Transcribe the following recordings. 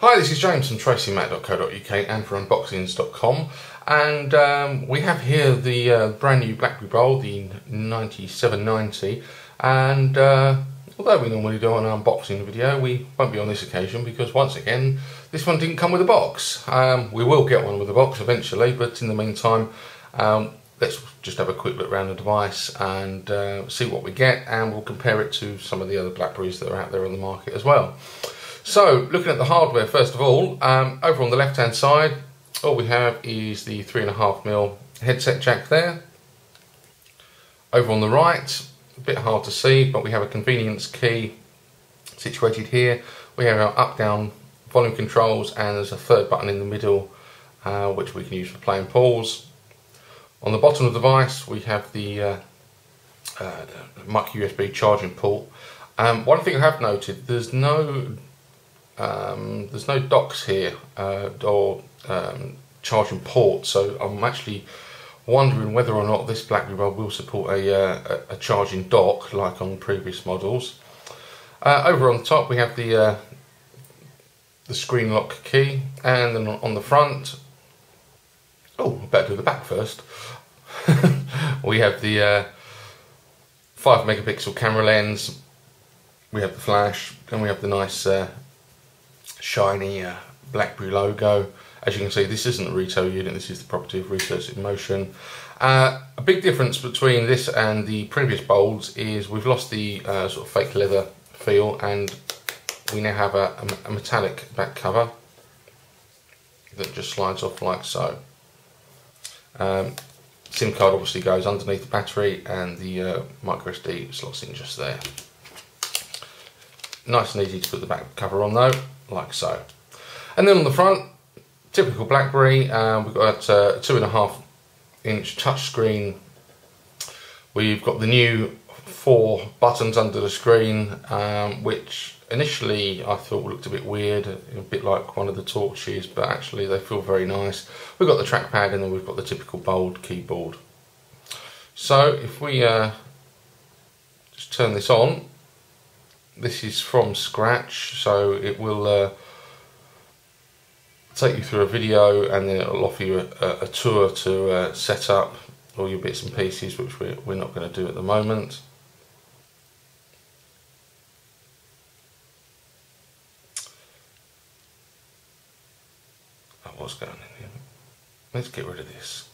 Hi, this is James from tracymac.co.uk and for unboxings.com, and we have here the brand new BlackBerry Bold, the 9790, and although we normally do an unboxing video, we won't be on this occasion because once again this one didn't come with a box. We will get one with a box eventually, but in the meantime let's just have a quick look around the device and see what we get, and we'll compare it to some of the other BlackBerries that are out there on the market as well. So, looking at the hardware first of all, over on the left hand side, all we have is the 3.5mm headset jack there. Over on the right, a bit hard to see, but we have a convenience key situated here. We have our up-down volume controls, and there's a third button in the middle which we can use for play and pause. On the bottom of the device we have the micro USB charging port. One thing I have noted, there's no docks here or charging ports, so I'm actually wondering whether or not this BlackBerry Bold will support a charging dock like on previous models. Over on the top we have the screen lock key, and then on the front, oh, I better do the back first. We have the 5 megapixel camera lens, we have the flash, and we have the nice shiny BlackBerry logo. As you can see, this isn't a retail unit, this is the property of Research in Motion. A big difference between this and the previous Bolds is we've lost the sort of fake leather feel, and we now have a metallic back cover that just slides off like so. SIM card obviously goes underneath the battery, and the micro SD slots in just there. Nice and easy to put the back cover on though, like so. And then on the front, typical BlackBerry, we've got a 2.5-inch touchscreen. We've got the new 4 buttons under the screen, which initially I thought looked a bit weird, a bit like one of the torches, but actually they feel very nice. We've got the trackpad, and then we've got the typical Bold keyboard. So if we just turn this on, this is from scratch, so it will take you through a video, and then it will offer you a tour to set up all your bits and pieces, which we're not going to do at the moment. What's going on here? Let's get rid of this.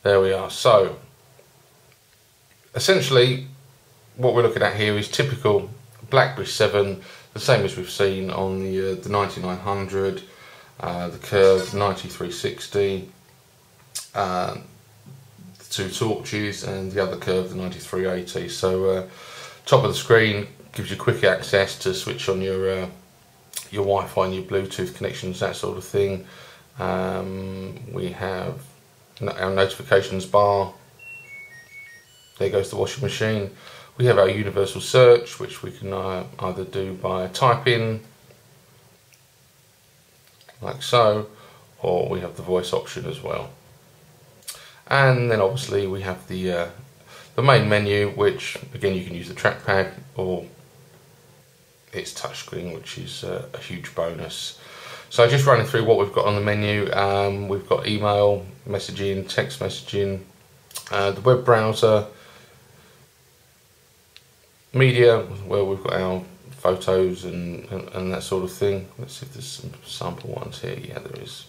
There we are. So essentially what we're looking at here is typical BlackBerry 7, the same as we've seen on the 9900, the curved 9360, the 2 torches, and the other curved, the 9380. So top of the screen gives you quick access to switch on your Wi-Fi and your Bluetooth connections, that sort of thing. We have our notifications bar. There goes the washing machine. We have our universal search, which we can either do by typing, like so, or we have the voice option as well. And then obviously we have the main menu, which again you can use the trackpad or its touchscreen, which is a huge bonus. So just running through what we've got on the menu, we've got email, messaging, text messaging, the web browser, media, where we've got our photos and that sort of thing. Let's see if there's some sample ones here. Yeah, there is.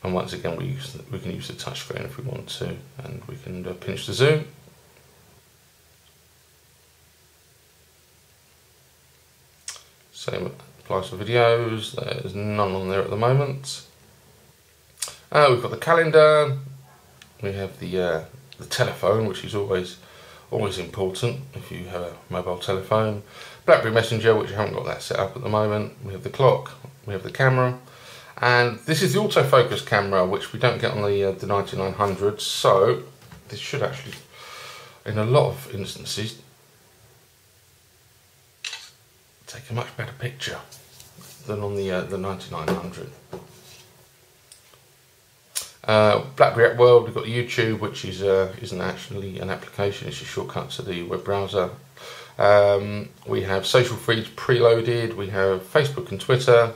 And once again we can use the touchscreen if we want to, and we can pinch the zoom. Same applies for videos. There's none on there at the moment. We've got the calendar. We have the telephone, which is always important if you have a mobile telephone. BlackBerry Messenger, which I haven't got that set up at the moment. We have the clock. We have the camera, and this is the autofocus camera, which we don't get on the 9900. So this should actually, in a lot of instances, take a much better picture than on the 9900. BlackBerry App World, we've got YouTube, which is isn't actually an application, it's a shortcut to the web browser. We have social feeds preloaded, we have Facebook and Twitter,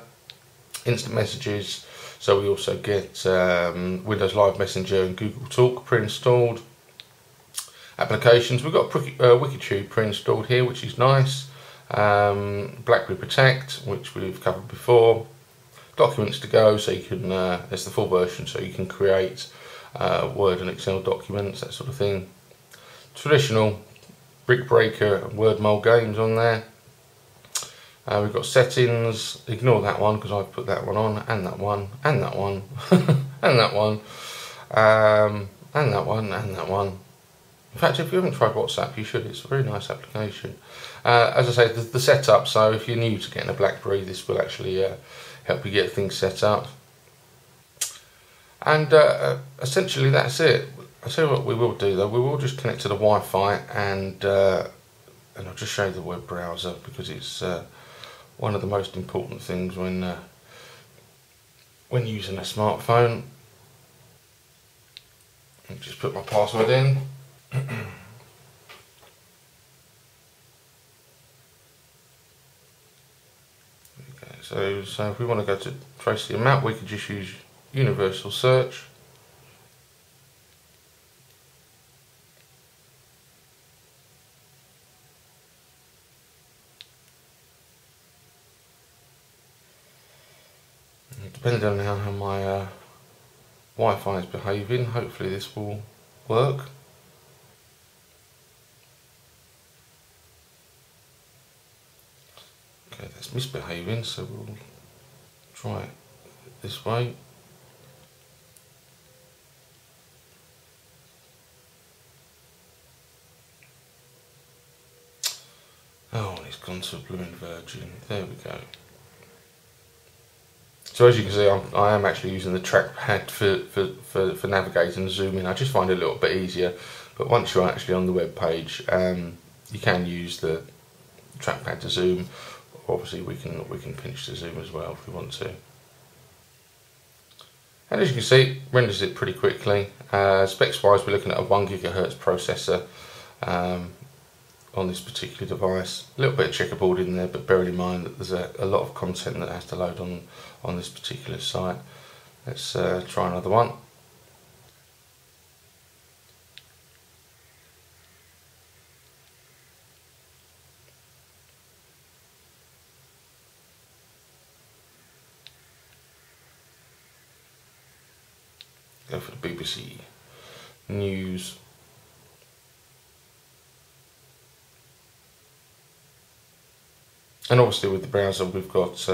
instant messages, so we also get Windows Live Messenger and Google Talk pre-installed. Applications, we've got Wikitube pre-installed here, which is nice. BlackBerry Protect, which we've covered before. Documents to go, so you can, it's the full version, so you can create Word and Excel documents, that sort of thing. Traditional Brick Breaker and Word Mold games on there. We've got settings, ignore that one because I've put that one on, and that one, and that one, and that one, and that one, and that one. In fact, if you haven't tried WhatsApp, you should. It's a very nice application. As I say, the setup, so if you're new to getting a BlackBerry, this will actually help you get things set up. And essentially that's it. I'll tell you what we will do though, we will just connect to the Wi-Fi and I'll just show you the web browser because it's one of the most important things when using a smartphone. I'll just put my password in. Okay, so if we want to go to trace the amount, we could just use universal search. Depending on how my Wi-Fi is behaving, hopefully this will work. Okay, that's misbehaving, so we'll try it this way. Oh, it's gone to Blooming Virgin. There we go. So as you can see, I am actually using the trackpad for navigating and zooming. I just find it a little bit easier. But once you're actually on the web page, you can use the trackpad to zoom. Obviously, we can pinch to zoom as well if we want to. And as you can see, it renders it pretty quickly. Specs wise, we're looking at a 1 GHz processor on this particular device. A little bit of checkerboard in there, but bearing in mind that there's a lot of content that has to load on this particular site. Let's try another one. Go for the BBC News. And obviously with the browser we've got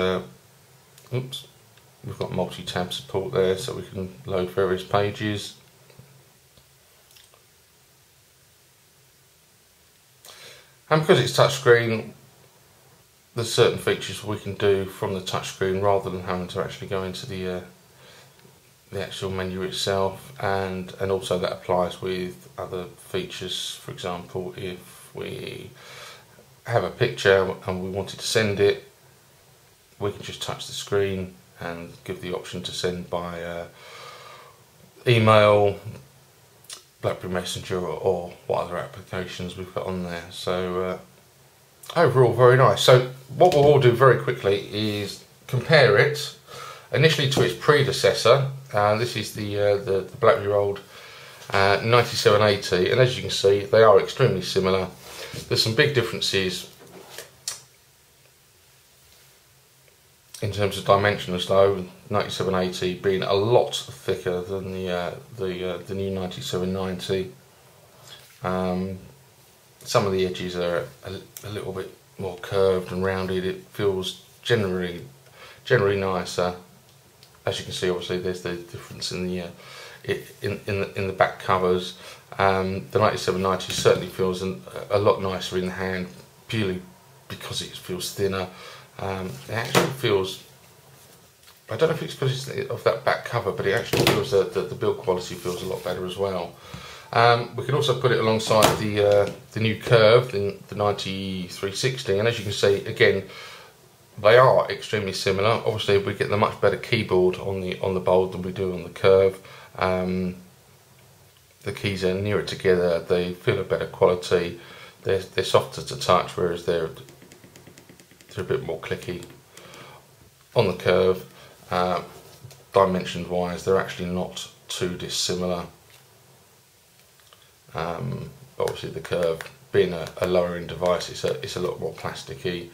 multi-tab support there, so we can load various pages. And because it's touchscreen, there's certain features we can do from the touchscreen rather than having to actually go into the actual menu itself, and also that applies with other features. For example, if we have a picture and we wanted to send it, we can just touch the screen and give the option to send by email, BlackBerry Messenger, or what other applications we've got on there. So overall very nice. So what we'll all do very quickly is compare it initially to its predecessor. This is the BlackBerry Bold 9780, and as you can see they are extremely similar. There's some big differences in terms of dimensions though, 9780 being a lot thicker than the new 9790. Some of the edges are a little bit more curved and rounded. It feels generally nicer. As you can see, obviously there's the difference in the back covers. The 9790 certainly feels a lot nicer in the hand, purely because it feels thinner. It actually feels, I don't know if it's because it's of that back cover, but it actually feels that the build quality feels a lot better as well. We can also put it alongside the new Curve, the 9360, and as you can see, again, they are extremely similar. Obviously, we get the much better keyboard on the Bold than we do on the Curve. The keys are nearer together. They feel a better quality. they're softer to touch, whereas they're a bit more clicky on the curve. Dimension wise, they're actually not too dissimilar. Obviously the curve being a lower end device, it's a lot more plasticky.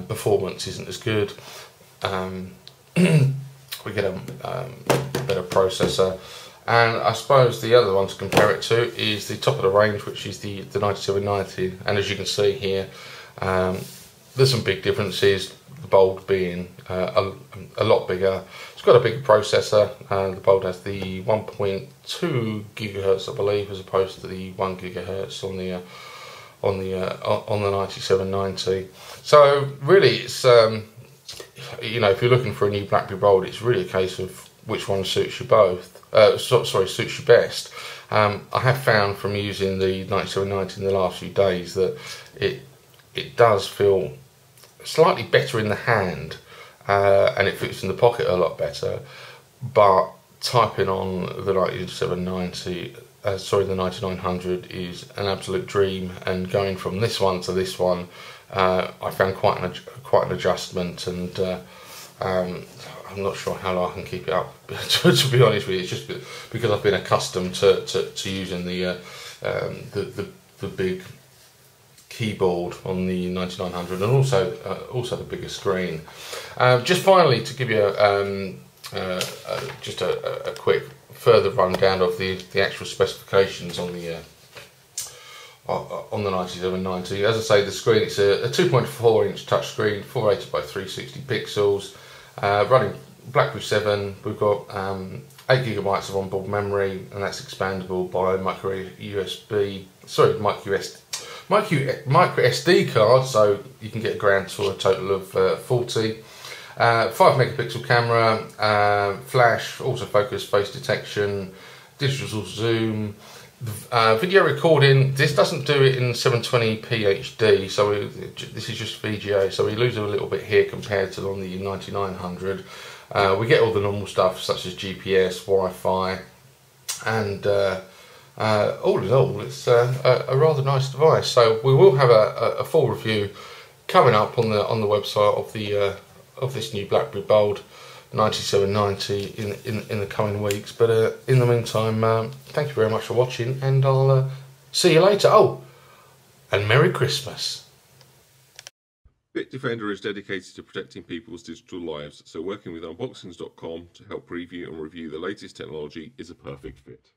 Performance isn't as good. We get a better processor, and I suppose the other one to compare it to is the top of the range, which is the 9790. And as you can see here, there's some big differences. The Bold being a lot bigger. It's got a bigger processor. The Bold has the 1.2 gigahertz, I believe, as opposed to the 1 gigahertz on the 9790. So really, it's you know, if you're looking for a new BlackBerry Bold, it's really a case of which one suits you both. Suits you best. I have found from using the 9790 in the last few days that it does feel slightly better in the hand, and it fits in the pocket a lot better. But typing on the 9790, the 9900 is an absolute dream, and going from this one to this one, I found quite an adjustment, and I'm not sure how long I can keep it up. To be honest with you, it's just because I've been accustomed to using the big keyboard on the 9900, and also the bigger screen. Just finally, to give you just a quick further rundown of the actual specifications on the 9790. As I say, the screen, it's a 2.4 inch touchscreen, 480 by 360 pixels, running BlackBerry 7. We've got 8 gigabytes of onboard memory, and that's expandable by micro SD card, so you can get a grand tour, a total of 40. 5 megapixel camera, flash, autofocus, face detection, digital zoom. Video recording, this doesn't do it in 720p HD, so this is just VGA, so we lose a little bit here compared to on the 9900. We get all the normal stuff such as GPS, Wi-Fi, and all in all, it's a rather nice device. So we will have a full review coming up on the website of this new BlackBerry Bold 9790 in the coming weeks. But in the meantime, thank you very much for watching, and I'll see you later. Oh, and Merry Christmas. Bitdefender is dedicated to protecting people's digital lives, so working with Unboxings.com to help preview and review the latest technology is a perfect fit.